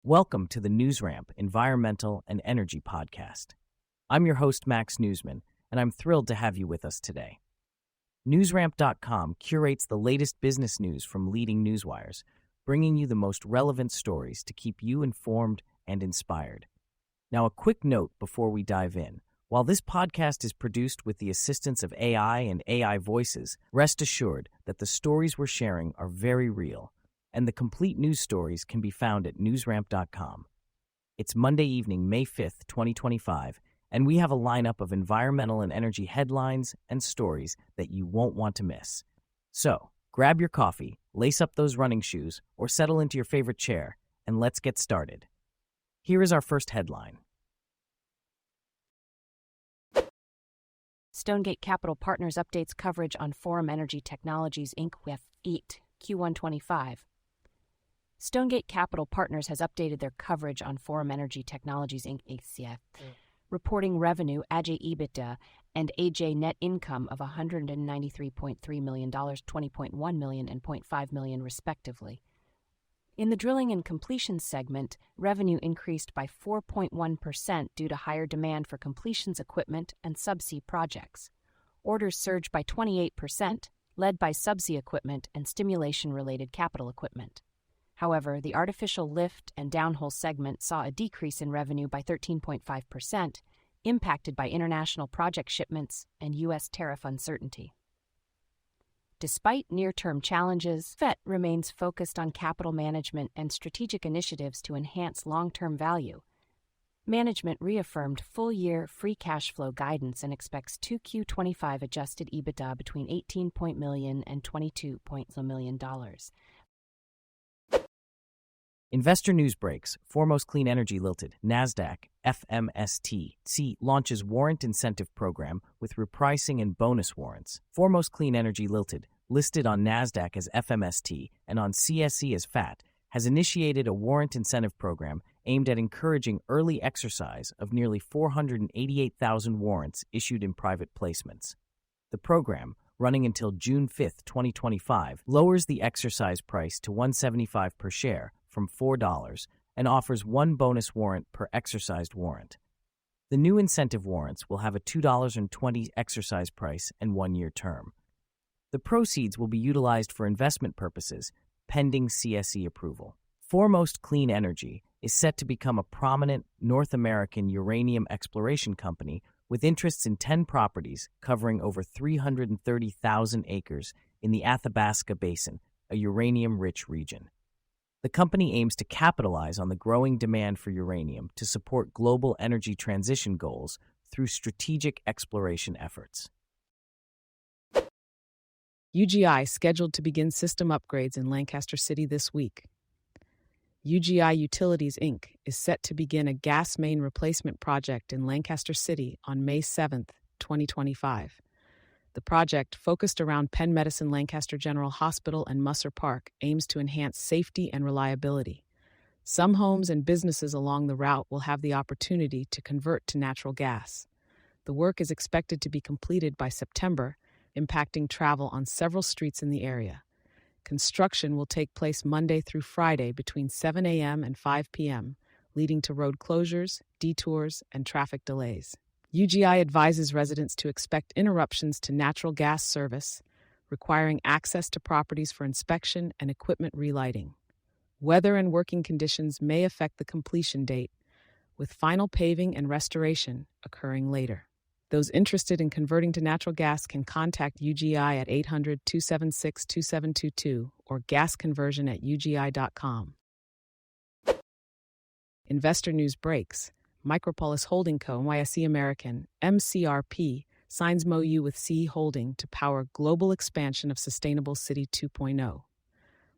Welcome to the NewsRamp Environmental and Energy Podcast. I'm your host, Max Newsman, and I'm thrilled to have you with us today. NewsRamp.com curates the latest business news from leading newswires, bringing you the most relevant stories to keep you informed and inspired. Now, a quick note before we dive in. While this podcast is produced with the assistance of AI and AI voices, rest assured that the stories we're sharing are very real, and the complete news stories can be found at newsramp.com. It's Monday evening, May 5th, 2025, and we have a lineup of environmental and energy headlines and stories that you won't want to miss. So, grab your coffee, lace up those running shoes, or settle into your favorite chair, and let's get started. Here is our first headline. Stonegate Capital Partners updates coverage on Forum Energy Technologies Inc. with EAT Q1 25. Stonegate Capital Partners has updated their coverage on Forum Energy Technologies Inc. ACF, reporting revenue, AJ EBITDA, and AJ net income of $193.3 million, $20.1 million, and $0.5 million, respectively. In the drilling and completions segment, revenue increased by 4.1% due to higher demand for completions equipment and subsea projects. Orders surged by 28%, led by subsea equipment and stimulation-related capital equipment. However, the artificial lift and downhole segment saw a decrease in revenue by 13.5%, impacted by international project shipments and U.S. tariff uncertainty. Despite near-term challenges, FET remains focused on capital management and strategic initiatives to enhance long-term value. Management reaffirmed full-year free cash flow guidance and expects 2Q25 adjusted EBITDA between $18 million and $22 million. Investor news breaks. Foremost Clean Energy Limited, NASDAQ, FMST, launches warrant incentive program with repricing and bonus warrants. Foremost Clean Energy Limited, listed on NASDAQ as FMST and on CSE as FAT, has initiated a warrant incentive program aimed at encouraging early exercise of nearly 488,000 warrants issued in private placements. The program, running until June 5, 2025, lowers the exercise price to $175 per share from $4 and offers one bonus warrant per exercised warrant. The new incentive warrants will have a $2.20 exercise price and one-year term. The proceeds will be utilized for investment purposes, pending CSE approval. Foremost Clean Energy is set to become a prominent North American uranium exploration company with interests in 10 properties covering over 330,000 acres in the Athabasca Basin, a uranium-rich region. The company aims to capitalize on the growing demand for uranium to support global energy transition goals through strategic exploration efforts. UGI scheduled to begin system upgrades in Lancaster City this week. UGI Utilities, Inc. is set to begin a gas main replacement project in Lancaster City on May 7, 2025. The project, focused around Penn Medicine Lancaster General Hospital and Musser Park, aims to enhance safety and reliability. Some homes and businesses along the route will have the opportunity to convert to natural gas. The work is expected to be completed by September, impacting travel on several streets in the area. Construction will take place Monday through Friday between 7 a.m. and 5 p.m., leading to road closures, detours, and traffic delays. UGI advises residents to expect interruptions to natural gas service, requiring access to properties for inspection and equipment relighting. Weather and working conditions may affect the completion date, with final paving and restoration occurring later. Those interested in converting to natural gas can contact UGI at 800-276-2722 or gasconversion@ugi.com. Investor news breaks. Micropolis Holding Co. NYSE American, MCRP, signs MOU with CE Holding to power global expansion of Sustainable City 2.0.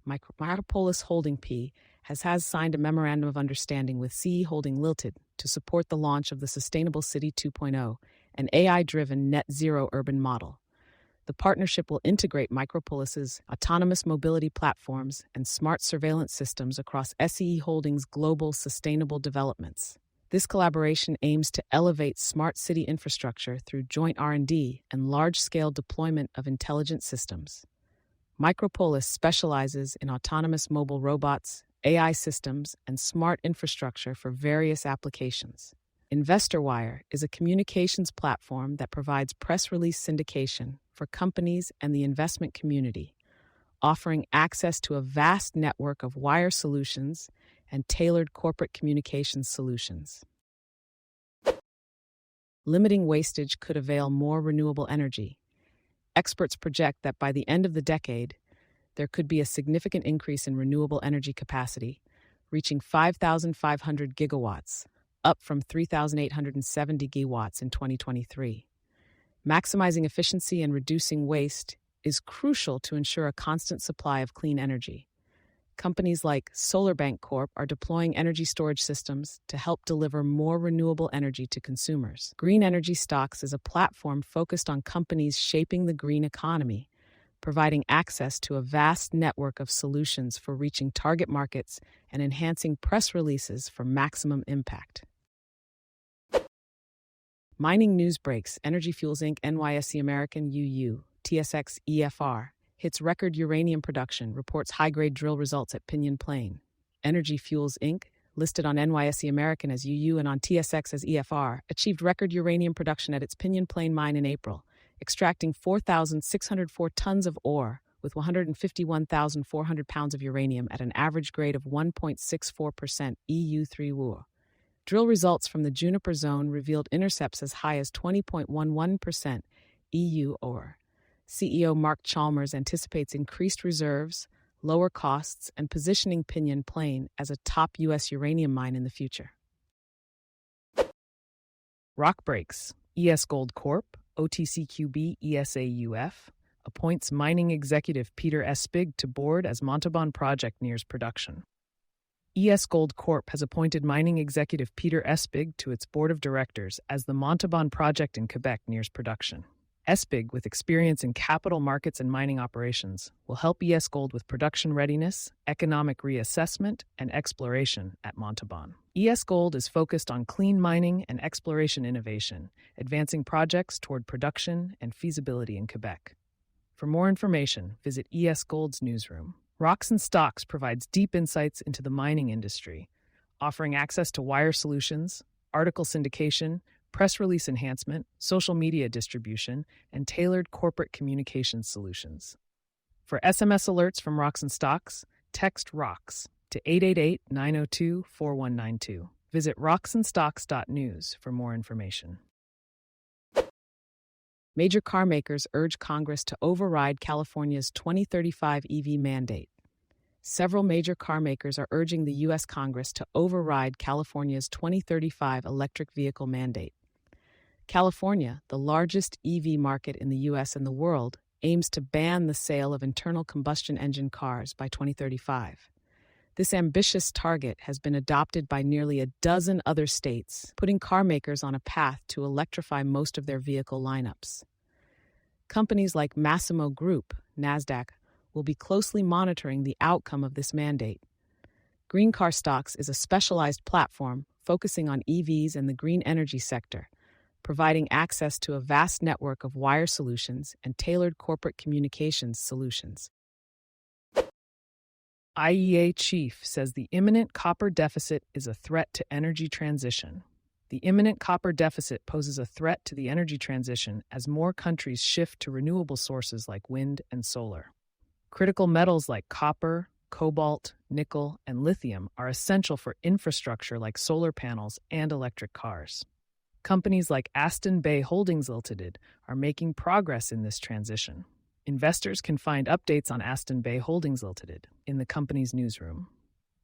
Micropolis Holding P. has signed a memorandum of understanding with CE Holding Limited to support the launch of the Sustainable City 2.0, an AI-driven net zero urban model. The partnership will integrate Micropolis's autonomous mobility platforms and smart surveillance systems across SCE Holdings' global sustainable developments. This collaboration aims to elevate smart city infrastructure through joint R&D and large-scale deployment of intelligent systems. Micropolis specializes in autonomous mobile robots, AI systems, and smart infrastructure for various applications. InvestorWire is a communications platform that provides press release syndication for companies and the investment community, offering access to a vast network of wire solutions and tailored corporate communications solutions. Limiting wastage could avail more renewable energy. Experts project that by the end of the decade, there could be a significant increase in renewable energy capacity, reaching 5,500 gigawatts, up from 3,870 gigawatts in 2023. Maximizing efficiency and reducing waste is crucial to ensure a constant supply of clean energy. Companies like SolarBank Corp are deploying energy storage systems to help deliver more renewable energy to consumers. Green Energy Stocks is a platform focused on companies shaping the green economy, providing access to a vast network of solutions for reaching target markets and enhancing press releases for maximum impact. Mining news breaks. Energy Fuels Inc., NYSE American UU, TSX EFR, hits record uranium production, reports high-grade drill results at Pinyon Plain. Energy Fuels Inc., listed on NYSE American as UU and on TSX as EFR, achieved record uranium production at its Pinyon Plain mine in April, extracting 4,604 tons of ore with 151,400 pounds of uranium at an average grade of 1.64% EU3 Drill results from the Juniper Zone revealed intercepts as high as 20.11% EU ore. CEO Mark Chalmers anticipates increased reserves, lower costs, and positioning Pinyon Plain as a top U.S. uranium mine in the future. Rock breaks. ES Gold Corp., OTCQB ESAUF, appoints mining executive Peter Espig to board as Montauban project nears production. ES Gold Corp. has appointed mining executive Peter Espig to its board of directors as the Montauban project in Quebec nears production. Espig, with experience in capital markets and mining operations, will help ES Gold with production readiness, economic reassessment, and exploration at Montauban. ES Gold is focused on clean mining and exploration innovation, advancing projects toward production and feasibility in Quebec. For more information, visit ES Gold's newsroom. Rocks and Stocks provides deep insights into the mining industry, offering access to wire solutions, article syndication, press release enhancement, social media distribution, and tailored corporate communications solutions. For SMS alerts from Rocks and Stocks, text ROCKS to 888-902-4192. Visit rocksandstocks.news for more information. Major car makers urge Congress to override California's 2035 EV mandate. Several major car makers are urging the U.S. Congress to override California's 2035 electric vehicle mandate. California, the largest EV market in the U.S. and the world, aims to ban the sale of internal combustion engine cars by 2035. This ambitious target has been adopted by nearly a dozen other states, putting car makers on a path to electrify most of their vehicle lineups. Companies like Massimo Group, NASDAQ, will be closely monitoring the outcome of this mandate. Green Car Stocks is a specialized platform focusing on EVs and the green energy sector, providing access to a vast network of wire solutions and tailored corporate communications solutions. IEA chief says the imminent copper deficit is a threat to energy transition. The imminent copper deficit poses a threat to the energy transition as more countries shift to renewable sources like wind and solar. Critical metals like copper, cobalt, nickel, and lithium are essential for infrastructure like solar panels and electric cars. Companies like Aston Bay Holdings Limited are making progress in this transition. Investors can find updates on Aston Bay Holdings Limited in the company's newsroom.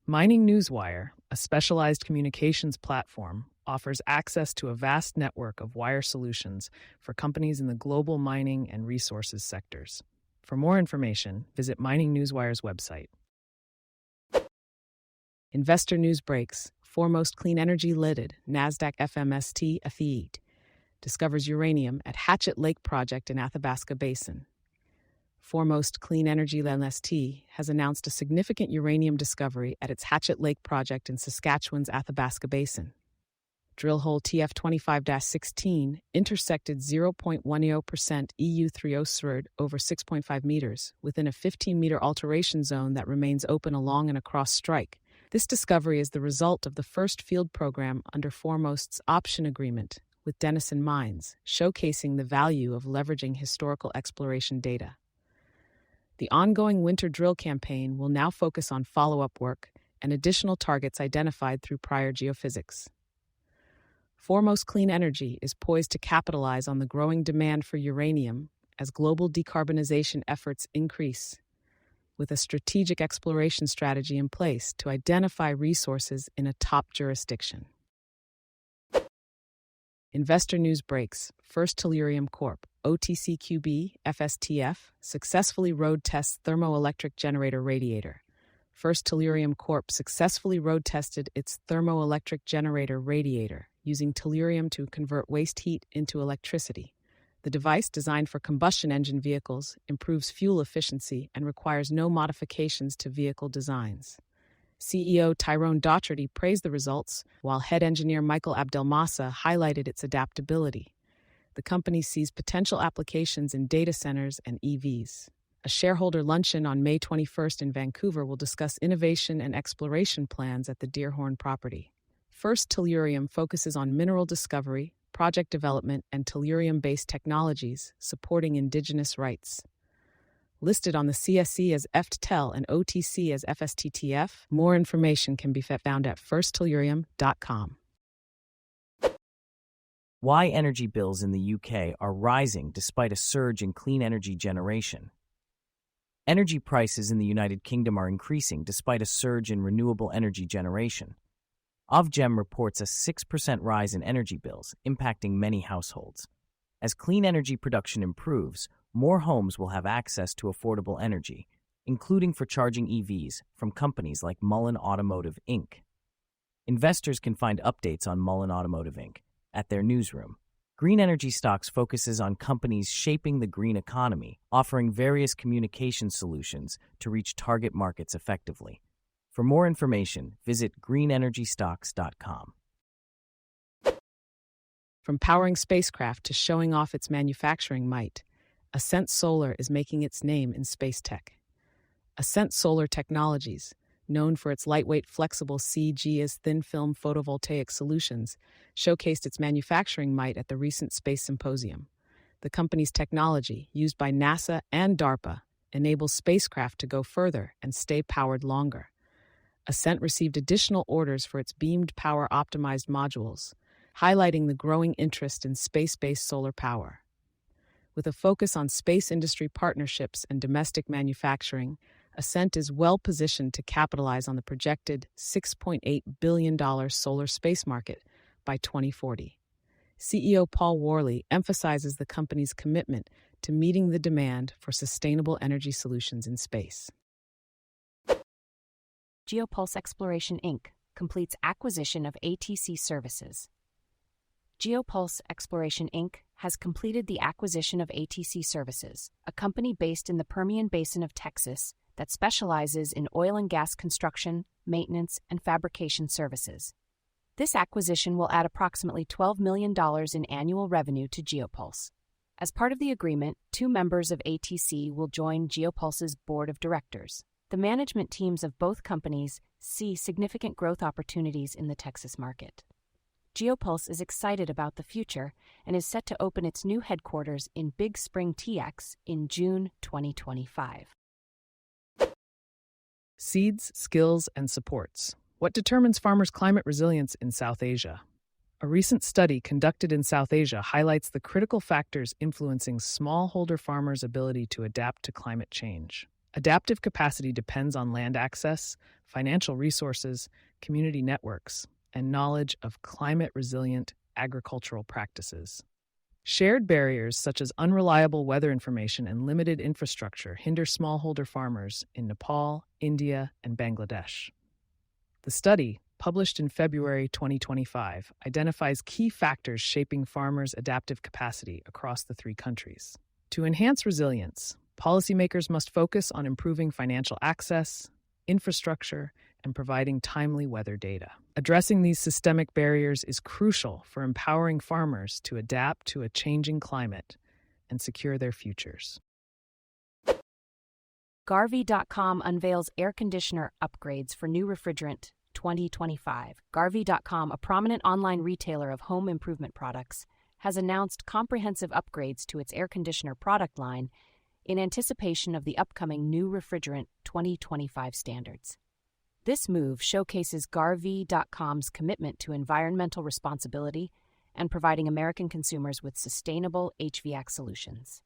Mining Newswire, a specialized communications platform, offers access to a vast network of wire solutions for companies in the global mining and resources sectors. For more information, visit Mining Newswire's website. Investor news breaks. Foremost Clean Energy Limited, NASDAQ FMST affiliate, discovers uranium at Hatchet Lake Project in Athabasca Basin. Foremost Clean Energy Limited has announced a significant uranium discovery at its Hatchet Lake Project in Saskatchewan's Athabasca Basin. Drill hole TF25-16 intersected 0.10% EU3 over 6.5 meters within a 15-meter alteration zone that remains open along and across strike, This discovery is the result of the first field program under Foremost's option agreement with Denison Mines, showcasing the value of leveraging historical exploration data. The ongoing winter drill campaign will now focus on follow-up work and additional targets identified through prior geophysics. Foremost Clean Energy is poised to capitalize on the growing demand for uranium as global decarbonization efforts increase, with a strategic exploration strategy in place to identify resources in a top jurisdiction. Investor news breaks. First Tellurium Corp., OTCQB, FSTF, successfully road tests thermoelectric generator radiator. First Tellurium Corp. successfully road tested its thermoelectric generator radiator using tellurium to convert waste heat into electricity. The device, designed for combustion engine vehicles, improves fuel efficiency and requires no modifications to vehicle designs. CEO Tyrone Daugherty praised the results, while head engineer Michael Abdelmassa highlighted its adaptability. The company sees potential applications in data centers and EVs. A shareholder luncheon on May 21st in Vancouver will discuss innovation and exploration plans at the Deerhorn property. First Tellurium focuses on mineral discovery, project development, and tellurium-based technologies supporting indigenous rights. Listed on the CSE as FTTEL and OTC as FSTTF, more information can be found at firsttellurium.com. Why energy bills in the UK are rising despite a surge in clean energy generation. Energy prices in the United Kingdom are increasing despite a surge in renewable energy generation. Ofgem reports a 6% rise in energy bills, impacting many households. As clean energy production improves, more homes will have access to affordable energy, including for charging EVs from companies like Mullen Automotive, Inc. Investors can find updates on Mullen Automotive, Inc. at their newsroom. Green Energy Stocks focuses on companies shaping the green economy, offering various communication solutions to reach target markets effectively. For more information, visit greenenergystocks.com. From powering spacecraft to showing off its manufacturing might, Ascent Solar is making its name in space tech. Ascent Solar Technologies, known for its lightweight, flexible CGS thin-film photovoltaic solutions, showcased its manufacturing might at the recent Space Symposium. The company's technology, used by NASA and DARPA, enables spacecraft to go further and stay powered longer. Ascent received additional orders for its beamed power-optimized modules, highlighting the growing interest in space-based solar power. With a focus on space industry partnerships and domestic manufacturing, Ascent is well-positioned to capitalize on the projected $6.8 billion solar space market by 2040. CEO Paul Worley emphasizes the company's commitment to meeting the demand for sustainable energy solutions in space. Geopulse Exploration Inc. completes acquisition of ATC services. Geopulse Exploration Inc. has completed the acquisition of ATC Services, a company based in the Permian Basin of Texas that specializes in oil and gas construction, maintenance, and fabrication services. This acquisition will add approximately $12 million in annual revenue to Geopulse. As part of the agreement, 2 members of ATC will join Geopulse's board of directors. The management teams of both companies see significant growth opportunities in the Texas market. Geopulse is excited about the future and is set to open its new headquarters in Big Spring, TX in June 2025. Seeds, skills, and supports. What determines farmers' climate resilience in South Asia? A recent study conducted in South Asia highlights the critical factors influencing smallholder farmers' ability to adapt to climate change. Adaptive capacity depends on land access, financial resources, community networks, and knowledge of climate-resilient agricultural practices. Shared barriers such as unreliable weather information and limited infrastructure hinder smallholder farmers in Nepal, India, and Bangladesh. The study, published in February 2025, identifies key factors shaping farmers' adaptive capacity across the 3 countries. To enhance resilience, policymakers must focus on improving financial access, infrastructure, and providing timely weather data. Addressing these systemic barriers is crucial for empowering farmers to adapt to a changing climate and secure their futures. Garvey.com unveils air conditioner upgrades for new refrigerant 2025, Garvey.com, a prominent online retailer of home improvement products, has announced comprehensive upgrades to its air conditioner product line in anticipation of the upcoming new refrigerant 2025 standards. This move showcases Garvey.com's commitment to environmental responsibility and providing American consumers with sustainable HVAC solutions.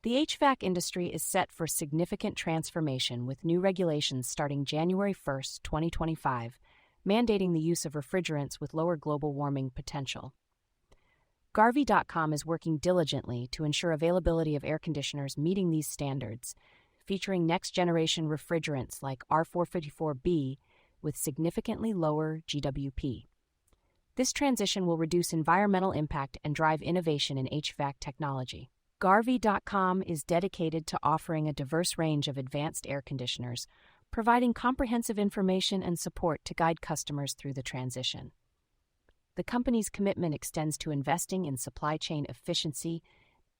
The HVAC industry is set for significant transformation with new regulations starting January 1, 2025, mandating the use of refrigerants with lower global warming potential. Garvey.com is working diligently to ensure availability of air conditioners meeting these standards, featuring next-generation refrigerants like R454B with significantly lower GWP. This transition will reduce environmental impact and drive innovation in HVAC technology. Garvey.com is dedicated to offering a diverse range of advanced air conditioners, providing comprehensive information and support to guide customers through the transition. The company's commitment extends to investing in supply chain efficiency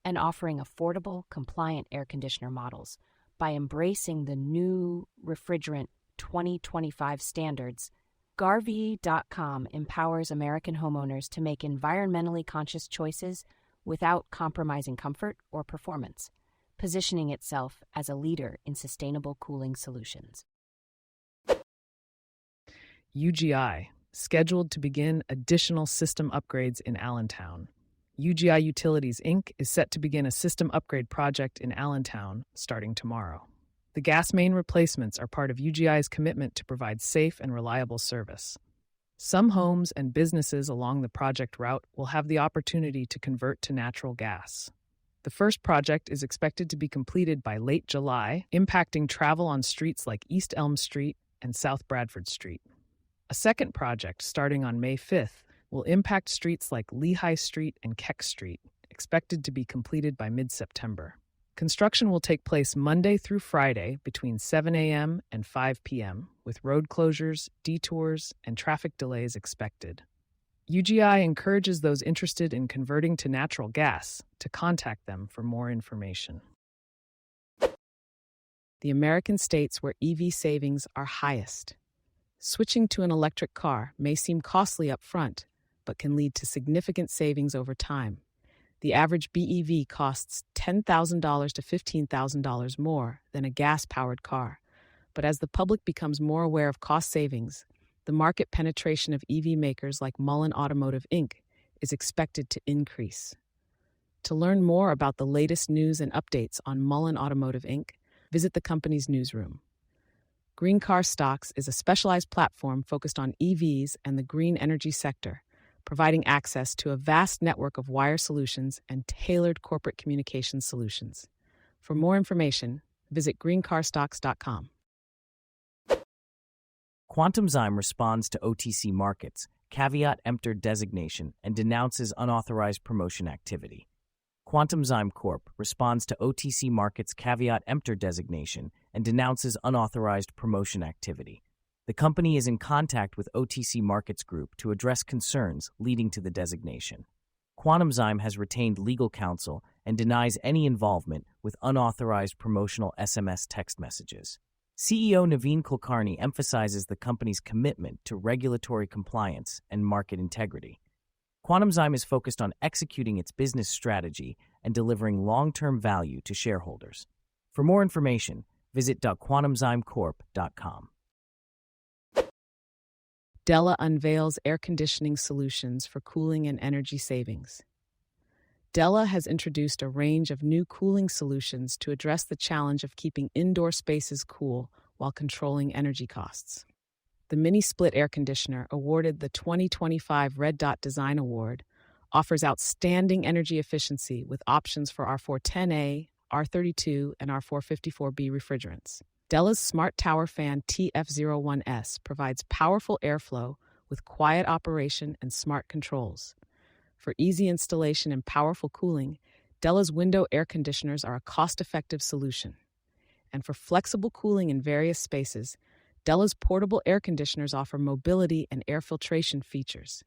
and offering affordable, compliant air conditioner models. By embracing the new refrigerant 2025 standards, Garvey.com empowers American homeowners to make environmentally conscious choices without compromising comfort or performance, positioning itself as a leader in sustainable cooling solutions. UGI, scheduled to begin additional system upgrades in Allentown. UGI Utilities, Inc. is set to begin a system upgrade project in Allentown starting tomorrow. The gas main replacements are part of UGI's commitment to provide safe and reliable service. Some homes and businesses along the project route will have the opportunity to convert to natural gas. The first project is expected to be completed by late July, impacting travel on streets like East Elm Street and South Bradford Street. A second project, starting on May 5th, will impact streets like Lehigh Street and Keck Street, expected to be completed by mid-September. Construction will take place Monday through Friday between 7 a.m. and 5 p.m., with road closures, detours, and traffic delays expected. UGI encourages those interested in converting to natural gas to contact them for more information. The American states where EV savings are highest. Switching to an electric car may seem costly up front, but can lead to significant savings over time. The average BEV costs $10,000 to $15,000 more than a gas-powered car. But as the public becomes more aware of cost savings, the market penetration of EV makers like Mullen Automotive, Inc. is expected to increase. To learn more about the latest news and updates on Mullen Automotive, Inc., visit the company's newsroom. Green Car Stocks is a specialized platform focused on EVs and the green energy sector, providing access to a vast network of wire solutions and tailored corporate communications solutions. For more information, visit greencarstocks.com. Quantumzyme responds to OTC markets, caveat emptor designation, and denounces unauthorized promotion activity. Quantumzyme Corp. responds to OTC markets caveat emptor designation and denounces unauthorized promotion activity. The company is in contact with OTC Markets Group to address concerns leading to the designation. Quantumzyme has retained legal counsel and denies any involvement with unauthorized promotional SMS text messages. CEO Naveen Kulkarni emphasizes the company's commitment to regulatory compliance and market integrity. Quantumzyme is focused on executing its business strategy and delivering long-term value to shareholders. For more information, visit quantumzymecorp.com. Della unveils air conditioning solutions for cooling and energy savings. Della has introduced a range of new cooling solutions to address the challenge of keeping indoor spaces cool while controlling energy costs. The Mini Split air conditioner, awarded the 2025 Red Dot Design Award, offers outstanding energy efficiency with options for R410A, R32, and R454B refrigerants. Della's Smart Tower Fan TF01S provides powerful airflow with quiet operation and smart controls. For easy installation and powerful cooling, Della's window air conditioners are a cost-effective solution. And for flexible cooling in various spaces, Della's portable air conditioners offer mobility and air filtration features.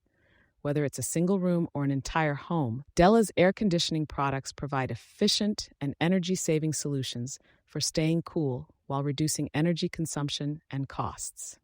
Whether it's a single room or an entire home, Della's air conditioning products provide efficient and energy-saving solutions for staying cool while reducing energy consumption and costs.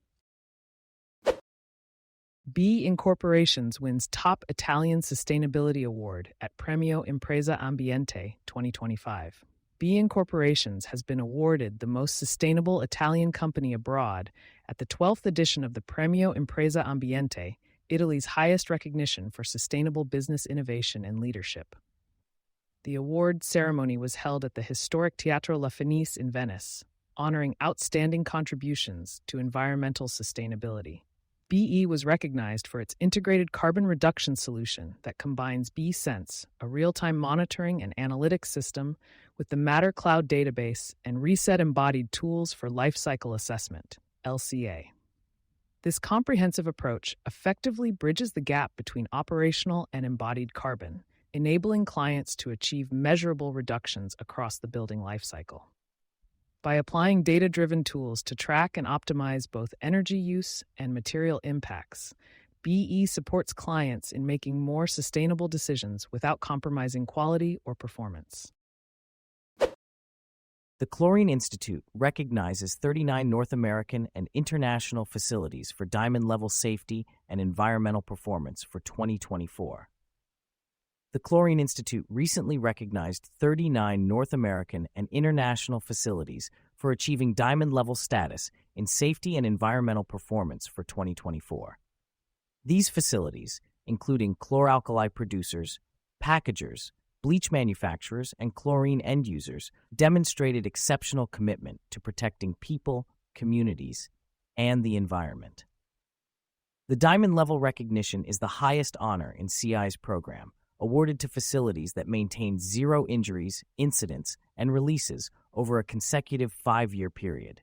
B Incorporations wins top Italian Sustainability Award at Premio Impresa Ambiente 2025. B Incorporations has been awarded the most sustainable Italian company abroad at the 12th edition of the Premio Impresa Ambiente, Italy's highest recognition for sustainable business innovation and leadership. The award ceremony was held at the historic Teatro La Fenice in Venice, honoring outstanding contributions to environmental sustainability. BE was recognized for its integrated carbon reduction solution that combines BSense, a real-time monitoring and analytics system, with the Matter Cloud database and Reset embodied tools for lifecycle assessment, LCA. This comprehensive approach effectively bridges the gap between operational and embodied carbon, enabling clients to achieve measurable reductions across the building lifecycle. By applying data-driven tools to track and optimize both energy use and material impacts, BE supports clients in making more sustainable decisions without compromising quality or performance. The Chlorine Institute recognizes 39 North American and international facilities for diamond-level safety and environmental performance for 2024. The Chlorine Institute recently recognized 39 North American and international facilities for achieving diamond-level status in safety and environmental performance for 2024. These facilities, including chlor-alkali producers, packagers, bleach manufacturers, and chlorine end users, demonstrated exceptional commitment to protecting people, communities, and the environment. The diamond-level recognition is the highest honor in CI's program, awarded to facilities that maintain zero injuries, incidents, and releases over a consecutive 5-year period.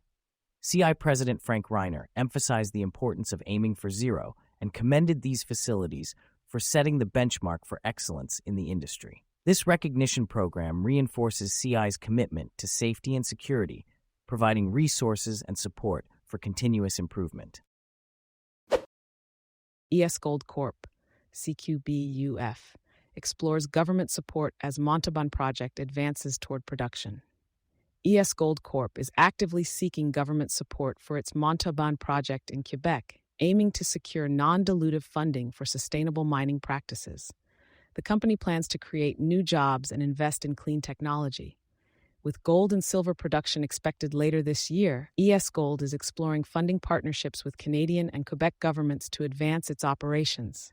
CI President Frank Reiner emphasized the importance of aiming for zero and commended these facilities for setting the benchmark for excellence in the industry. This recognition program reinforces CI's commitment to safety and security, providing resources and support for continuous improvement. ES Gold Corp, CQBUF, explores government support as Montauban project advances toward production. ES Gold Corp is actively seeking government support for its Montauban project in Quebec, aiming to secure non-dilutive funding for sustainable mining practices. The company plans to create new jobs and invest in clean technology. With gold and silver production expected later this year, ES Gold is exploring funding partnerships with Canadian and Quebec governments to advance its operations.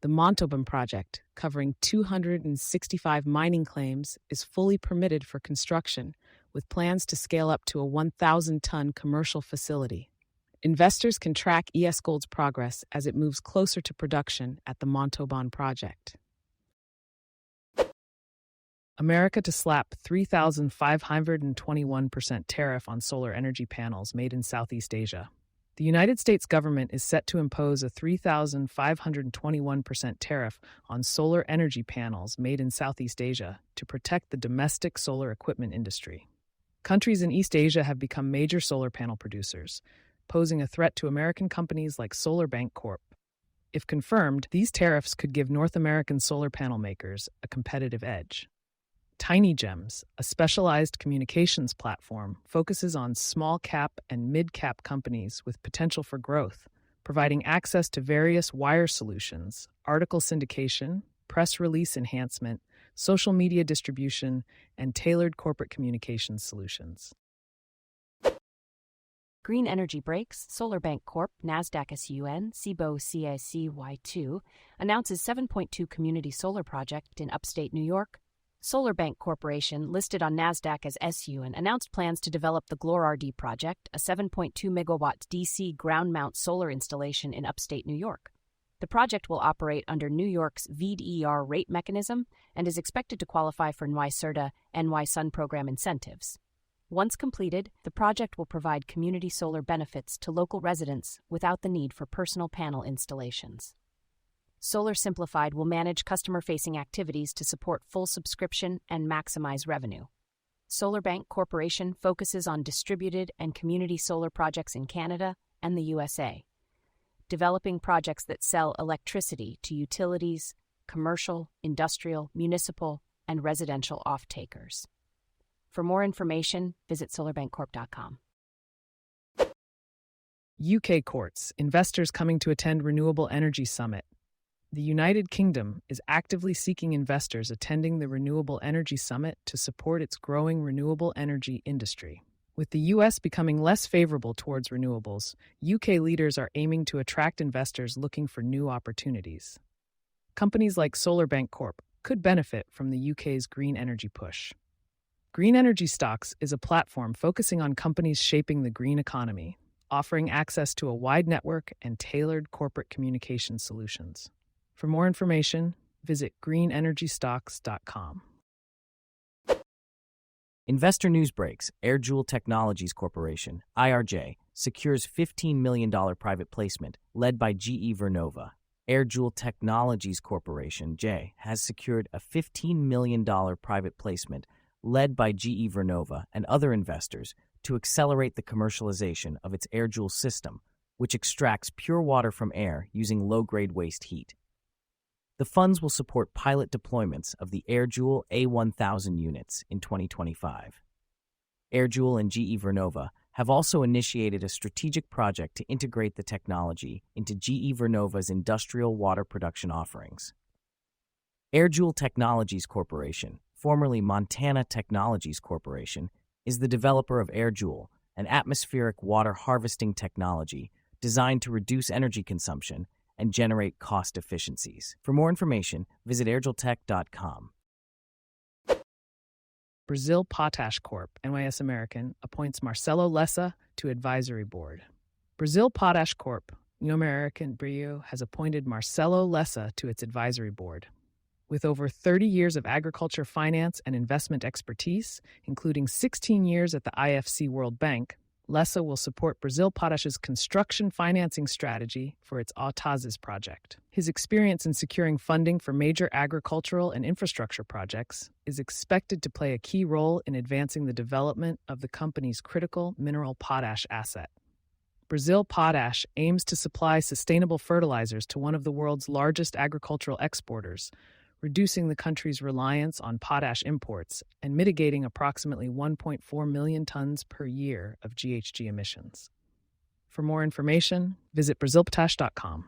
The Montauban project, covering 265 mining claims, is fully permitted for construction, with plans to scale up to a 1,000-ton commercial facility. Investors can track ES Gold's progress as it moves closer to production at the Montauban project. America to slap 3,521% tariff on solar energy panels made in Southeast Asia. The United States government is set to impose a 3,521% tariff on solar energy panels made in Southeast Asia to protect the domestic solar equipment industry. Countries in East Asia have become major solar panel producers, posing a threat to American companies like SolarBank Corp. If confirmed, these tariffs could give North American solar panel makers a competitive edge. Tiny Gems, a specialized communications platform, focuses on small-cap and mid-cap companies with potential for growth, providing access to various wire solutions, article syndication, press release enhancement, social media distribution, and tailored corporate communications solutions. Green Energy Breaks, SolarBank Corp, NASDAQ SUN, CBOE CICY2, announces 7.2 community solar project in upstate New York. SolarBank Corporation, listed on NASDAQ as SUN, announced plans to develop the GLORRD project, a 7.2 megawatt DC ground-mount solar installation in upstate New York. The project will operate under New York's VDER rate mechanism and is expected to qualify for NYSERDA NY Sun program incentives. Once completed, the project will provide community solar benefits to local residents without the need for personal panel installations. Solar Simplified will manage customer-facing activities to support full subscription and maximize revenue. SolarBank Corporation focuses on distributed and community solar projects in Canada and the USA, developing projects that sell electricity to utilities, commercial, industrial, municipal, and residential off-takers. For more information, visit solarbankcorp.com. UK courts, investors coming to attend Renewable Energy Summit. The United Kingdom is actively seeking investors attending the Renewable Energy Summit to support its growing renewable energy industry. With the U.S. becoming less favorable towards renewables, UK leaders are aiming to attract investors looking for new opportunities. Companies like SolarBank Corp could benefit from the UK's green energy push. Green Energy Stocks is a platform focusing on companies shaping the green economy, offering access to a wide network and tailored corporate communication solutions. For more information, visit greenenergystocks.com. Investor news breaks. AirJoule Technologies Corporation, IRJ, secures $15 million private placement led by GE Vernova. AirJoule Technologies Corporation, J, has secured a $15 million private placement led by GE Vernova and other investors to accelerate the commercialization of its AirJoule system, which extracts pure water from air using low-grade waste heat. The funds will support pilot deployments of the AirJoule A1000 units in 2025. AirJoule and GE Vernova have also initiated a strategic project to integrate the technology into GE Vernova's industrial water production offerings. AirJoule Technologies Corporation, formerly Montana Technologies Corporation, is the developer of AirJoule, an atmospheric water harvesting technology designed to reduce energy consumption and generate cost efficiencies. For more information, visit airjouletech.com. Brazil Potash Corp., NYS American, appoints Marcelo Lessa to advisory board. Brazil Potash Corp., New American Brio, has appointed Marcelo Lessa to its advisory board. With over 30 years of agriculture finance and investment expertise, including 16 years at the IFC World Bank, Lessa will support Brazil Potash's construction financing strategy for its Autazes project. His experience in securing funding for major agricultural and infrastructure projects is expected to play a key role in advancing the development of the company's critical mineral potash asset. Brazil Potash aims to supply sustainable fertilizers to one of the world's largest agricultural exporters, reducing the country's reliance on potash imports and mitigating approximately 1.4 million tons per year of GHG emissions. For more information, visit brazilpotash.com.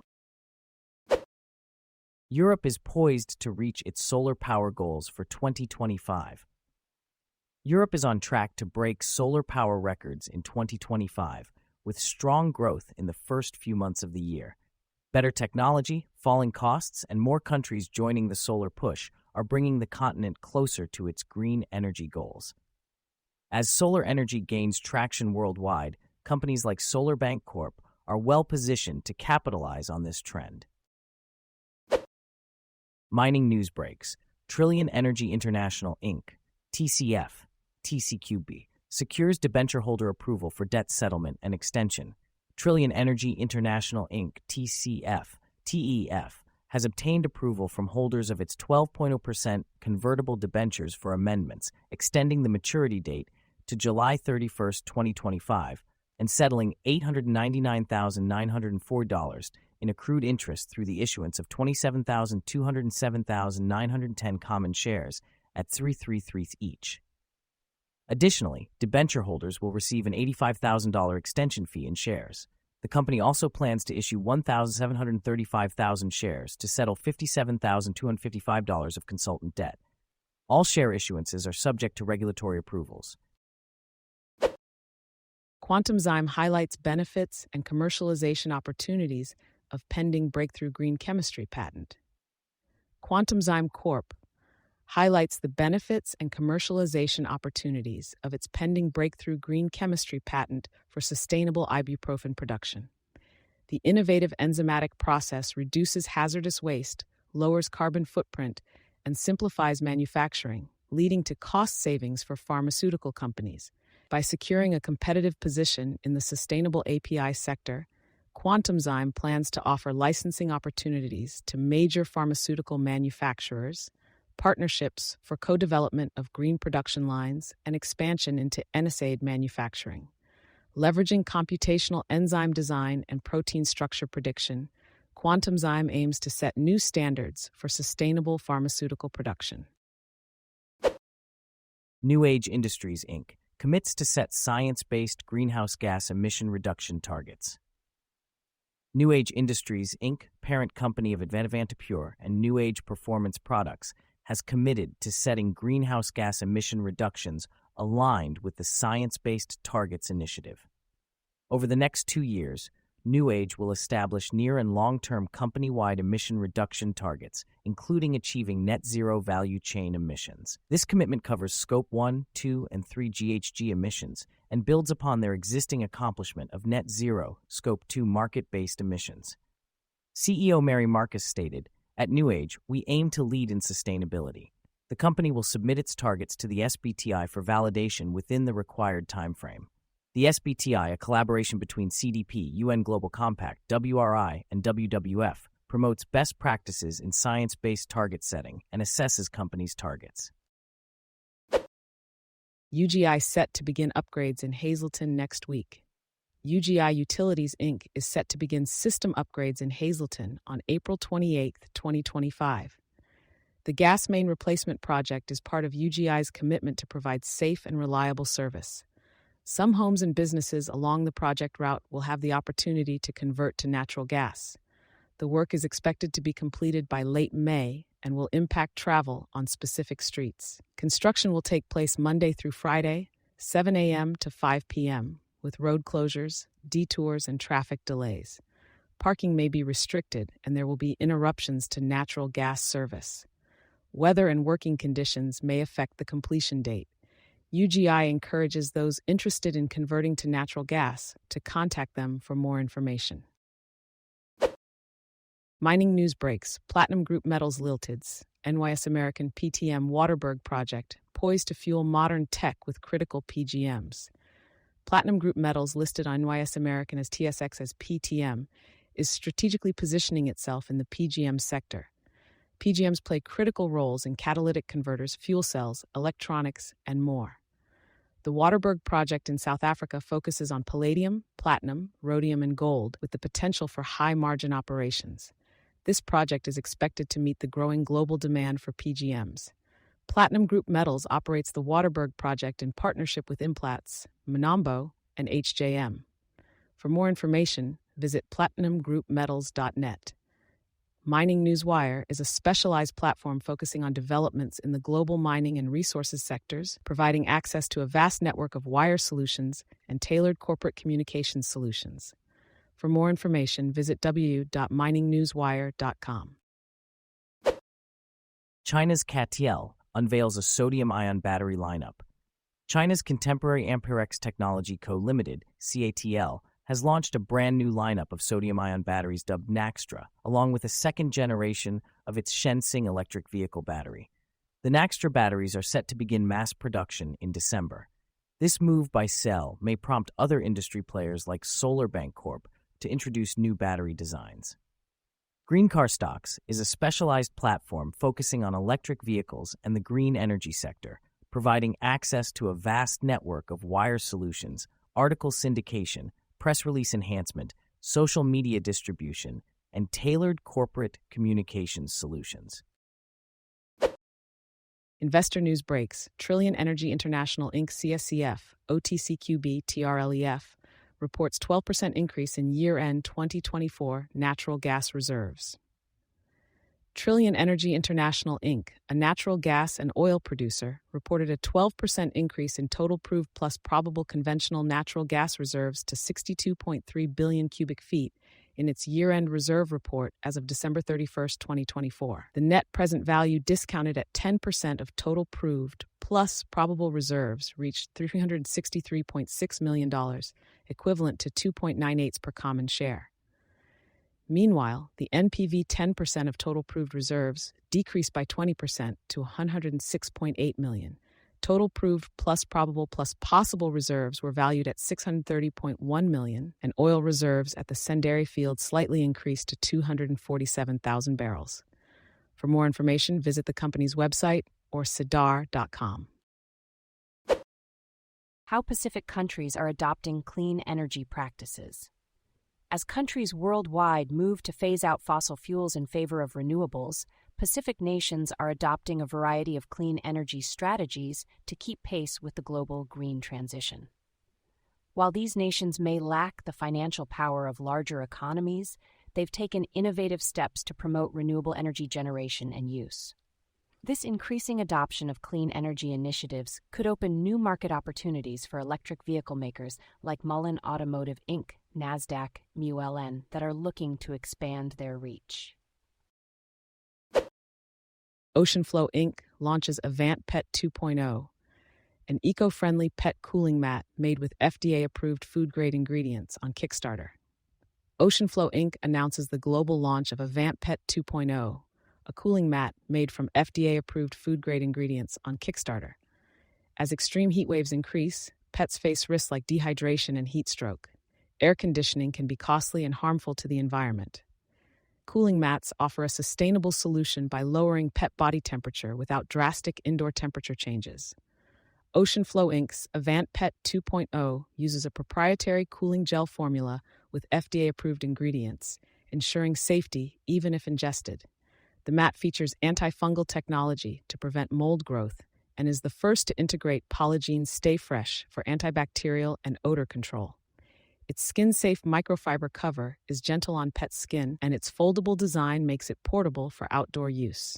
Europe is poised to reach its solar power goals for 2025. Europe is on track to break solar power records in 2025, with strong growth in the first few months of the year. Better technology, falling costs, and more countries joining the solar push are bringing the continent closer to its green energy goals. As solar energy gains traction worldwide, companies like SolarBank Corp. Are well positioned to capitalize on this trend. Mining news breaks. Trillion Energy International Inc., TCF, TCQB, secures debenture holder approval for debt settlement and extension. Trillion Energy International Inc., TCF, TEF, has obtained approval from holders of its 12.0% convertible debentures for amendments, extending the maturity date to July 31, 2025, and settling $899,904 in accrued interest through the issuance of 27,207,910 common shares at 333 each. Additionally, debenture holders will receive an $85,000 extension fee in shares. The company also plans to issue 1,735,000 shares to settle $57,255 of consultant debt. All share issuances are subject to regulatory approvals. QuantumZyme highlights benefits and commercialization opportunities of pending breakthrough green chemistry patent. QuantumZyme Corp. Highlights the benefits and commercialization opportunities of its pending breakthrough green chemistry patent for sustainable ibuprofen production. The innovative enzymatic process reduces hazardous waste, lowers carbon footprint, and simplifies manufacturing, leading to cost savings for pharmaceutical companies. By securing a competitive position in the sustainable API sector, QuantumZyme plans to offer licensing opportunities to major pharmaceutical manufacturers, partnerships for co-development of green production lines, and expansion into NSAID manufacturing. Leveraging computational enzyme design and protein structure prediction, QuantumZyme aims to set new standards for sustainable pharmaceutical production. New Age Industries, Inc. commits to set science-based greenhouse gas emission reduction targets. New Age Industries, Inc., parent company of Advantapure and New Age Performance Products, has committed to setting greenhouse gas emission reductions aligned with the Science Based Targets initiative. Over the next 2 years, New Age will establish near and long-term company-wide emission reduction targets, including achieving net zero value chain emissions. This commitment covers Scope 1, 2, and 3 GHG emissions and builds upon their existing accomplishment of net zero Scope 2 market-based emissions. CEO Mary Marcus stated, "At New Age, we aim to lead in sustainability. The company will submit its targets to the SBTi for validation within the required timeframe. The SBTi, a collaboration between CDP, UN Global Compact, WRI, and WWF, promotes best practices in science-based target setting and assesses companies' targets." UGI set to begin upgrades in Hazleton next week. UGI Utilities, Inc. is set to begin system upgrades in Hazleton on April 28, 2025. The gas main replacement project is part of UGI's commitment to provide safe and reliable service. Some homes and businesses along the project route will have the opportunity to convert to natural gas. The work is expected to be completed by late May and will impact travel on specific streets. Construction will take place Monday through Friday, 7 a.m. to 5 p.m., with road closures, detours, and traffic delays. Parking may be restricted, and there will be interruptions to natural gas service. Weather and working conditions may affect the completion date. UGI encourages those interested in converting to natural gas to contact them for more information. Mining news breaks: Platinum Group Metals Ltd's NYS American PTM Waterberg project poised to fuel modern tech with critical PGMs. Platinum Group Metals, listed on NYS American as TSX as PTM, is strategically positioning itself in the PGM sector. PGMs play critical roles in catalytic converters, fuel cells, electronics, and more. The Waterberg project in South Africa focuses on palladium, platinum, rhodium, and gold, with the potential for high-margin operations. This project is expected to meet the growing global demand for PGMs. Platinum Group Metals operates the Waterberg project in partnership with Implats, Manambo, and HJM. For more information, visit platinumgroupmetals.net. Mining Newswire is a specialized platform focusing on developments in the global mining and resources sectors, providing access to a vast network of wire solutions and tailored corporate communications solutions. For more information, visit w.miningnewswire.com. China's CATL unveils a sodium-ion battery lineup. China's Contemporary Amperex Technology Co. Limited, CATL, has launched a brand new lineup of sodium-ion batteries dubbed Naxtra, along with a second generation of its Shensing electric vehicle battery. The Naxtra batteries are set to begin mass production in December. This move by Cell may prompt other industry players like SolarBank Corp. To introduce new battery designs. Green Car Stocks is a specialized platform focusing on electric vehicles and the green energy sector, providing access to a vast network of wire solutions, article syndication, press release enhancement, social media distribution, and tailored corporate communications solutions. Investor news breaks: Trillion Energy International Inc. CSCF, OTCQB TRLEF, reports 12% increase in year-end 2024 natural gas reserves. Trillion Energy International Inc., a natural gas and oil producer, reported a 12% increase in total proved plus probable conventional natural gas reserves to 62.3 billion cubic feet in its year-end reserve report as of December 31, 2024. The net present value discounted at 10% of total proved plus probable reserves reached $363.6 million, equivalent to 2.98 per common share. Meanwhile, the NPV 10% of total proved reserves decreased by 20% to $106.8 million. Total proved plus probable plus possible reserves were valued at $630.1 million, and oil reserves at the Senderi field slightly increased to 247,000 barrels. For more information, visit the company's website or sidar.com. How Pacific countries are adopting clean energy practices. As countries worldwide move to phase out fossil fuels in favor of renewables, Pacific nations are adopting a variety of clean energy strategies to keep pace with the global green transition. While these nations may lack the financial power of larger economies, they've taken innovative steps to promote renewable energy generation and use. This increasing adoption of clean energy initiatives could open new market opportunities for electric vehicle makers like Mullen Automotive Inc., NASDAQ, MULN, that are looking to expand their reach. Oceanflow Inc. launches Avant Pet 2.0, an eco-friendly pet cooling mat made with FDA-approved food-grade ingredients on Kickstarter. Oceanflow Inc. announces the global launch of Avant Pet 2.0, a cooling mat made from FDA-approved food-grade ingredients on Kickstarter. As extreme heat waves increase, pets face risks like dehydration and heat stroke. Air conditioning can be costly and harmful to the environment. Cooling mats offer a sustainable solution by lowering pet body temperature without drastic indoor temperature changes. Oceanflow Inc.'s Avant Pet 2.0 uses a proprietary cooling gel formula with FDA-approved ingredients, ensuring safety even if ingested. The mat features antifungal technology to prevent mold growth and is the first to integrate Polygiene Stay Fresh for antibacterial and odor control. Its skin-safe microfiber cover is gentle on pet skin, and its foldable design makes it portable for outdoor use.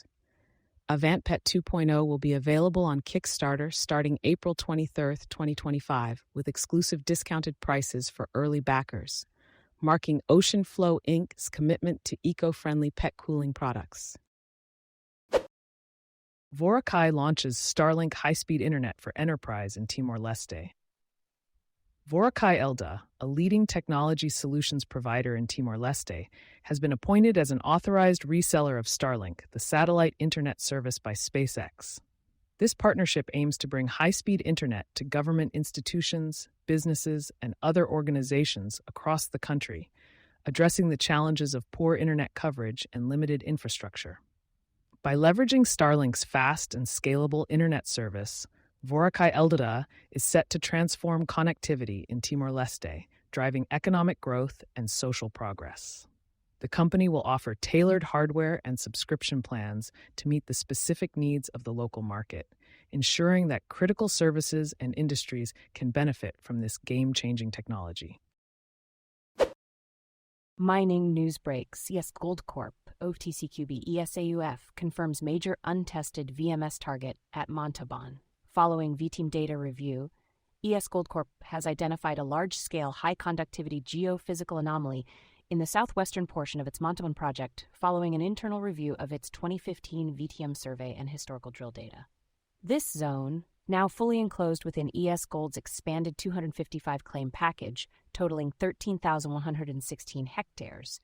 Avant Pet 2.0 will be available on Kickstarter starting April 23, 2025, with exclusive discounted prices for early backers, marking Oceanflow Inc.'s commitment to eco-friendly pet cooling products. Vorakai launches Starlink high-speed internet for enterprise in Timor-Leste. Vorakai Elda, a leading technology solutions provider in Timor-Leste, has been appointed as an authorized reseller of Starlink, the satellite internet service by SpaceX. This partnership aims to bring high-speed internet to government institutions, businesses, and other organizations across the country, addressing the challenges of poor internet coverage and limited infrastructure. By leveraging Starlink's fast and scalable internet service, Vorakai Elda is set to transform connectivity in Timor-Leste, driving economic growth and social progress. The company will offer tailored hardware and subscription plans to meet the specific needs of the local market, ensuring that critical services and industries can benefit from this game-changing technology. Mining news breaks. ES Gold Corp, OTCQB ESAUF, confirms major untested VMS target at Montauban. Following V-Team data review, ES Gold Corp has identified a large-scale high-conductivity geophysical anomaly in the southwestern portion of its Montauban project following an internal review of its 2015 VTM survey and historical drill data. This zone, now fully enclosed within ES Gold's expanded 255 claim package, totaling 13,116 hectares,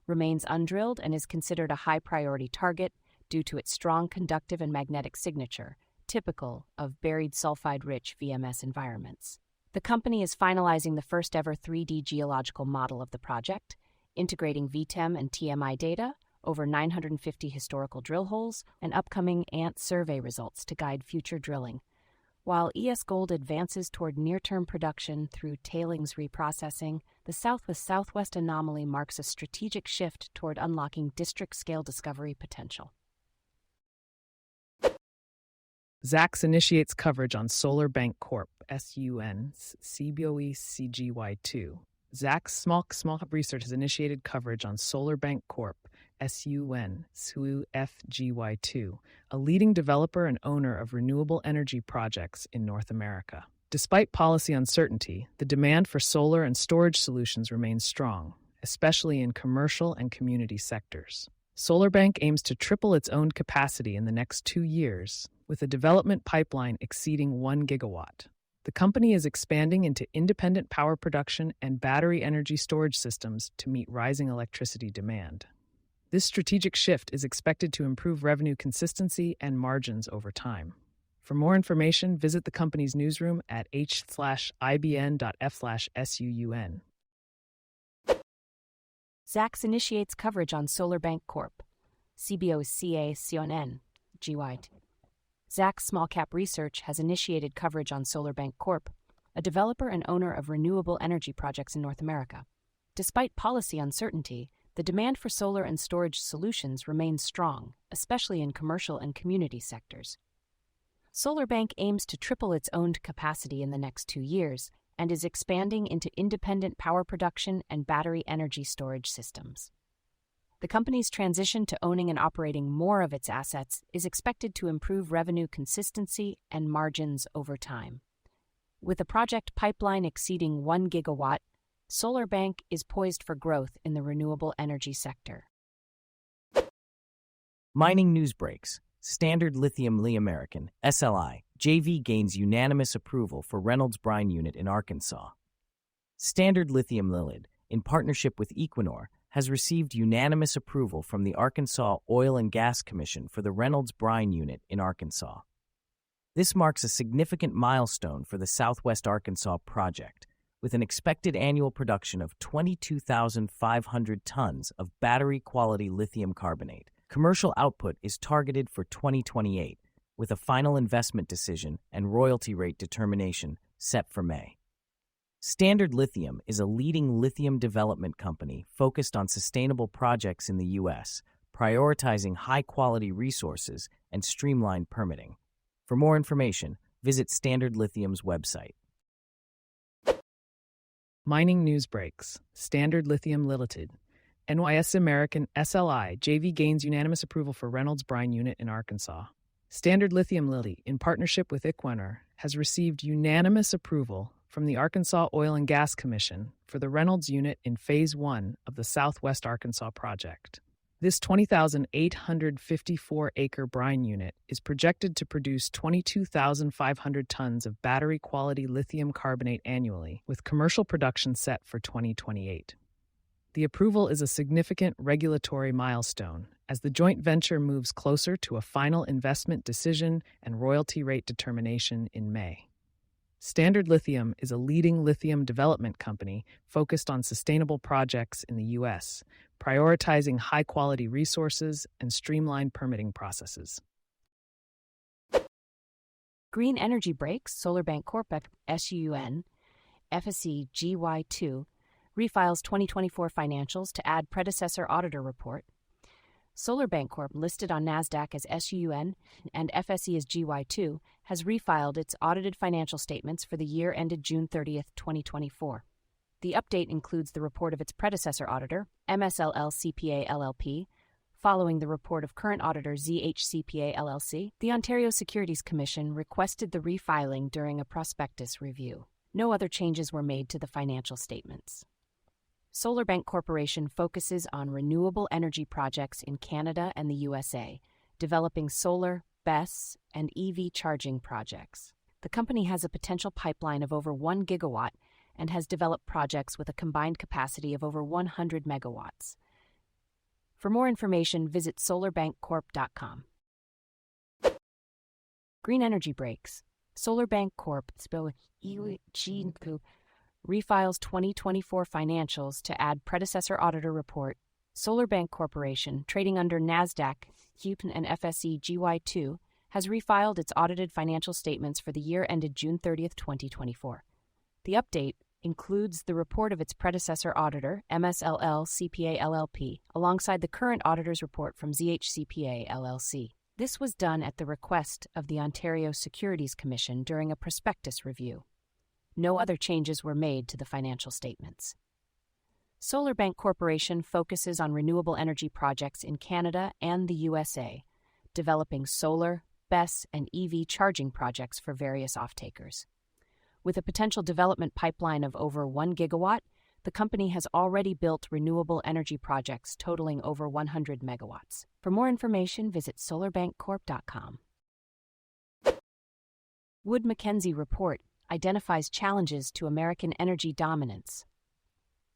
remains undrilled and is considered a high-priority target due to its strong conductive and magnetic signature, typical of buried sulfide-rich VMS environments. The company is finalizing the first-ever 3D geological model of the project, integrating VTEM and TMI data, over 950 historical drill holes, and upcoming ANT survey results to guide future drilling. While ES Gold advances toward near-term production through tailings reprocessing, the southwest anomaly marks a strategic shift toward unlocking district-scale discovery potential. Zacks initiates coverage on Solar Bank Corp. SUN's CBOE CGY2. Zacks Small Cap Research has initiated coverage on Solar Bank Corp. SUN FGY2, a leading developer and owner of renewable energy projects in North America. Despite policy uncertainty, the demand for solar and storage solutions remains strong, especially in commercial and community sectors. SolarBank aims to triple its owned capacity in the next 2 years, with a development pipeline exceeding 1 gigawatt. The company is expanding into independent power production and battery energy storage systems to meet rising electricity demand. This strategic shift is expected to improve revenue consistency and margins over time. For more information, visit the company's newsroom at h/ibn.f/suun. Zacks initiates coverage on SolarBank Corp. CBOCA Sion GY2. Zacks Small Cap Research has initiated coverage on SolarBank Corp., a developer and owner of renewable energy projects in North America. Despite policy uncertainty, the demand for solar and storage solutions remains strong, especially in commercial and community sectors. SolarBank aims to triple its owned capacity in the next 2 years and is expanding into independent power production and battery energy storage systems. The company's transition to owning and operating more of its assets is expected to improve revenue consistency and margins over time. With a project pipeline exceeding 1 gigawatt, SolarBank is poised for growth in the renewable energy sector. Mining news breaks. Standard Lithium Li American, SLI, JV gains unanimous approval for Reynolds Brine Unit in Arkansas. Standard Lithium Ltd., in partnership with Equinor, has received unanimous approval from the Arkansas Oil and Gas Commission for the Reynolds Brine Unit in Arkansas. This marks a significant milestone for the Southwest Arkansas project, with an expected annual production of 22,500 tons of battery-quality lithium carbonate. Commercial output is targeted for 2028, with a final investment decision and royalty rate determination set for May. Standard Lithium is a leading lithium development company focused on sustainable projects in the U.S., prioritizing high-quality resources and streamlined permitting. For more information, visit Standard Lithium's website. Mining news breaks. Standard Lithium Limited, NYS American SLI, JV gains unanimous approval for Reynolds Brine Unit in Arkansas. Standard Lithium Ltd., in partnership with Equinor, has received unanimous approval from the Arkansas Oil and Gas Commission for the Reynolds Unit in Phase 1 of the Southwest Arkansas project. This 20,854-acre brine unit is projected to produce 22,500 tons of battery-quality lithium carbonate annually, with commercial production set for 2028. The approval is a significant regulatory milestone as the joint venture moves closer to a final investment decision and royalty rate determination in May. Standard Lithium is a leading lithium development company focused on sustainable projects in the U.S., prioritizing high-quality resources and streamlined permitting processes. Green Energy Breaks, SolarBank Corp. SUN, FSE GY2, refiles 2024 financials to add predecessor auditor report. SolarBank Corp., listed on NASDAQ as SUN and FSE as GY2, has refiled its audited financial statements for the year ended June 30, 2024. The update includes the report of its predecessor auditor, MSLL CPA LLP, following the report of current auditor ZHCPA LLC. The Ontario Securities Commission requested the refiling during a prospectus review. No other changes were made to the financial statements. SolarBank Corporation focuses on renewable energy projects in Canada and the USA, developing solar, BESS, and EV charging projects. The company has a potential pipeline of over 1 gigawatt and has developed projects with a combined capacity of over 100 megawatts. For more information, visit solarbankcorp.com. Green Energy Breaks. SolarBank Corp. Refiles 2024 financials to add predecessor auditor report. SolarBank Corporation, trading under NASDAQ, and FSE GY2, has refiled its audited financial statements for the year ended June 30, 2024. The update includes the report of its predecessor auditor, MSLL CPA LLP, alongside the current auditor's report from ZHCPA LLC. This was done at the request of the Ontario Securities Commission during a prospectus review. No other changes were made to the financial statements. SolarBank Corporation focuses on renewable energy projects in Canada and the USA, developing solar, BESS, and EV charging projects for various off-takers. With a potential development pipeline of over 1 gigawatt, the company has already built renewable energy projects totaling over 100 megawatts. For more information, visit solarbankcorp.com. Wood Mackenzie report identifies challenges to American energy dominance.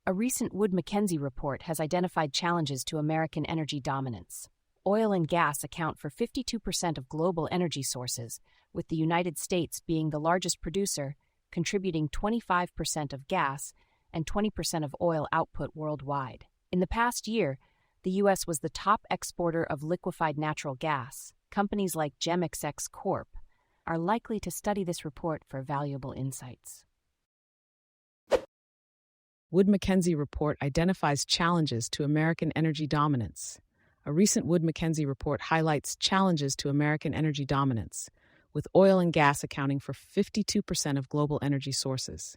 A recent Wood Mackenzie report has identified challenges to American energy dominance. Oil and gas account for 52% of global energy sources, with the United States being the largest producer, contributing 25% of gas and 20% of oil output worldwide. In the past year, the U.S. was the top exporter of liquefied natural gas. Companies like Gemexx Corp. Are likely to study this report for valuable insights. Wood Mackenzie report identifies challenges to American energy dominance. A recent Wood Mackenzie report highlights challenges to American energy dominance, with oil and gas accounting for 52% of global energy sources.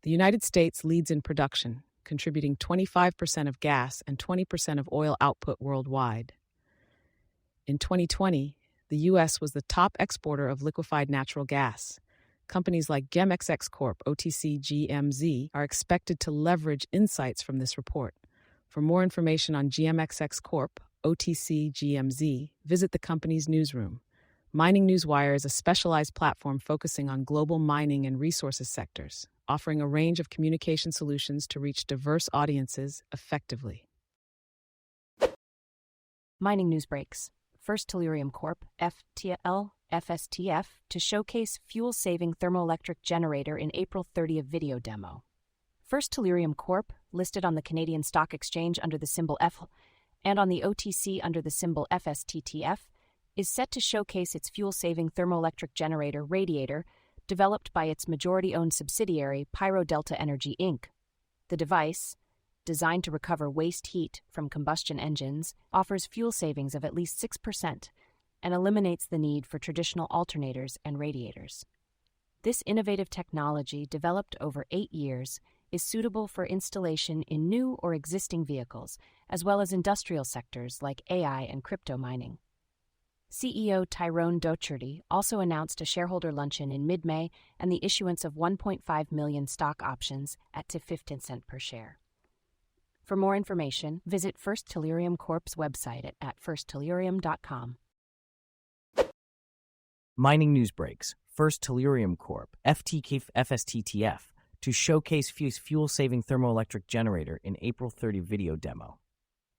The United States leads in production, contributing 25% of gas and 20% of oil output worldwide. In 2020, the U.S. was the top exporter of liquefied natural gas. Companies like GemXX Corp, OTC GMZ, are expected to leverage insights from this report. For more information on GMXX Corp, OTC GMZ, visit the company's newsroom. Mining Newswire is a specialized platform focusing on global mining and resources sectors, offering a range of communication solutions to reach diverse audiences effectively. Mining news breaks. First Tellurium Corp, FTL, FSTF, to showcase fuel-saving thermoelectric generator in April 30th video demo. First Tellurium Corp, listed on the Canadian Stock Exchange under the symbol F and on the OTC under the symbol FSTTF, is set to showcase its fuel-saving thermoelectric generator radiator developed by its majority-owned subsidiary Pyro Delta Energy Inc. The device, designed to recover waste heat from combustion engines, offers fuel savings of at least 6% and eliminates the need for traditional alternators and radiators. This innovative technology, developed over 8 years, is suitable for installation in new or existing vehicles, as well as industrial sectors like AI and crypto mining. CEO Tyrone Docherty also announced a shareholder luncheon in mid-May and the issuance of 1.5 million stock options at 15 cents per share. For more information, visit First Tellurium Corp's website at firsttellurium.com. Mining news breaks. First Tellurium Corp, FSTTF, to showcase fuel-saving thermoelectric generator in April 30 video demo.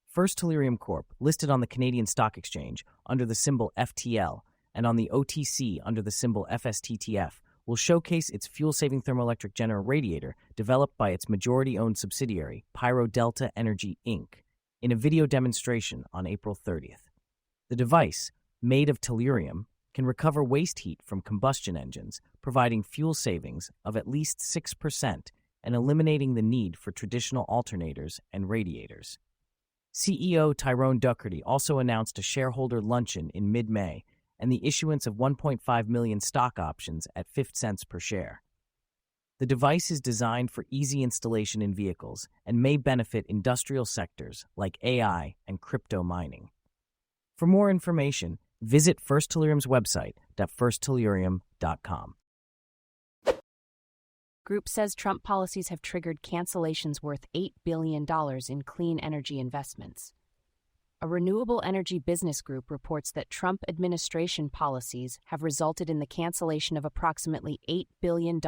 First Tellurium Corp, listed on the Canadian Stock Exchange under the symbol FTL and on the OTC under the symbol FSTTF, will showcase its fuel-saving thermoelectric generator radiator developed by its majority-owned subsidiary, Pyro Delta Energy Inc., in a video demonstration on April 30th. The device, made of tellurium, can recover waste heat from combustion engines, providing fuel savings of at least 6% and eliminating the need for traditional alternators and radiators. CEO Tyrone Docherty also announced a shareholder luncheon in mid-May and the issuance of 1.5 million stock options at 50 cents per share. The device is designed for easy installation in vehicles and may benefit industrial sectors like AI and crypto mining. For more information, visit First Tellurium's website at firsttellurium.com. Group says Trump policies have triggered cancellations worth $8 billion in clean energy investments. A renewable energy business group reports that Trump administration policies have resulted in the cancellation of approximately $8 billion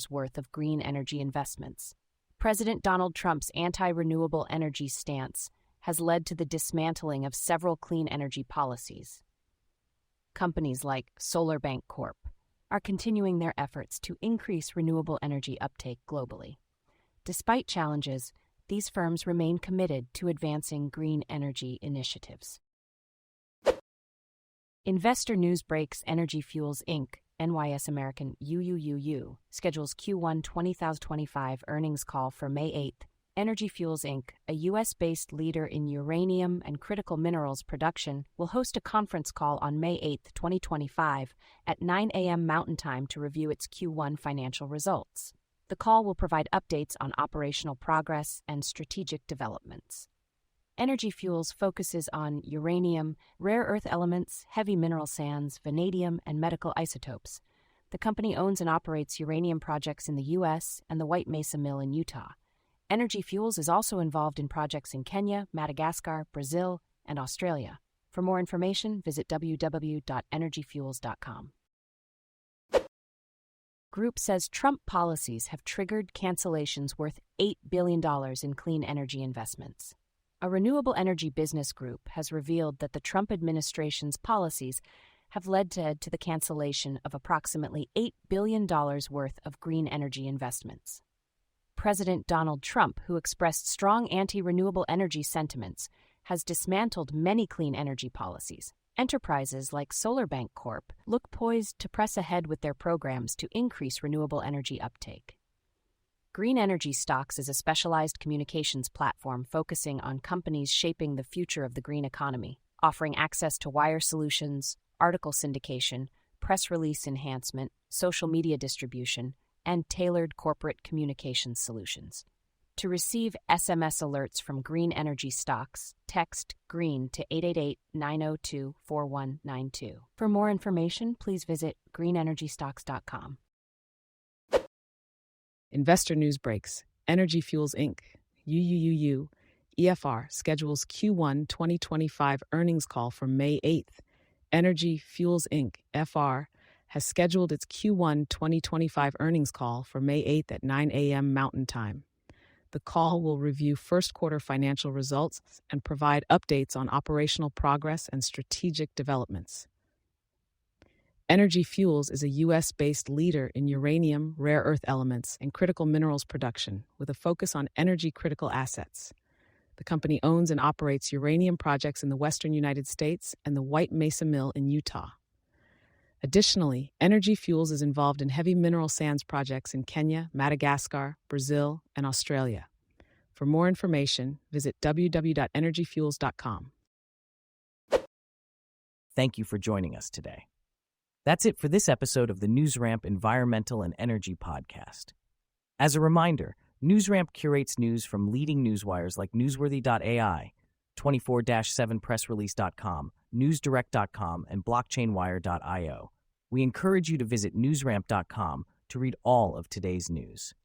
worth of green energy investments. President Donald Trump's anti-renewable energy stance has led to the dismantling of several clean energy policies. Companies like SolarBank Corp are continuing their efforts to increase renewable energy uptake globally. Despite challenges, these firms remain committed to advancing green energy initiatives. Investor News Breaks. Energy Fuels Inc., NYS American UUUU, schedules Q1 2025 earnings call for May 8th. Energy Fuels Inc., a U.S.-based leader in uranium and critical minerals production, will host a conference call on May 8, 2025, at 9 a.m. Mountain Time to review its Q1 financial results. The call will provide updates on operational progress and strategic developments. Energy Fuels focuses on uranium, rare earth elements, heavy mineral sands, vanadium, and medical isotopes. The company owns and operates uranium projects in the U.S. and the White Mesa Mill in Utah. Energy Fuels is also involved in projects in Kenya, Madagascar, Brazil, and Australia. For more information, visit www.energyfuels.com. Group says Trump policies have triggered cancellations worth $8 billion in clean energy investments. A renewable energy business group has revealed that the Trump administration's policies have led to the cancellation of approximately $8 billion worth of green energy investments. President Donald Trump, who expressed strong anti-renewable energy sentiments, has dismantled many clean energy policies. Enterprises like SolarBank Corp look poised to press ahead with their programs to increase renewable energy uptake. Green Energy Stocks is a specialized communications platform focusing on companies shaping the future of the green economy, offering access to wire solutions, article syndication, press release enhancement, social media distribution, and tailored corporate communications solutions. To receive SMS alerts from green energy stocks, text GREEN to 888-902-4192. For more information, please visit greenenergystocks.com. Investor news breaks. Energy Fuels Inc., UUUU, EFR, schedules Q1 2025 earnings call for May 8th. Energy Fuels Inc., FR, has scheduled its Q1 2025 earnings call for May 8th at 9 a.m. Mountain Time. The call will review first quarter financial results and provide updates on operational progress and strategic developments. Energy Fuels is a U.S.-based leader in uranium, rare earth elements, and critical minerals production, with a focus on energy-critical assets. The company owns and operates uranium projects in the western United States and the White Mesa Mill in Utah. Additionally, Energy Fuels is involved in heavy mineral sands projects in Kenya, Madagascar, Brazil, and Australia. For more information, visit www.energyfuels.com. Thank you for joining us today. That's it for this episode of the NewsRamp Environmental and Energy Podcast. As a reminder, NewsRamp curates news from leading newswires like Newsworthy.ai, 24-7pressrelease.com, NewsDirect.com, and BlockchainWire.io. We encourage you to visit newsramp.com to read all of today's news.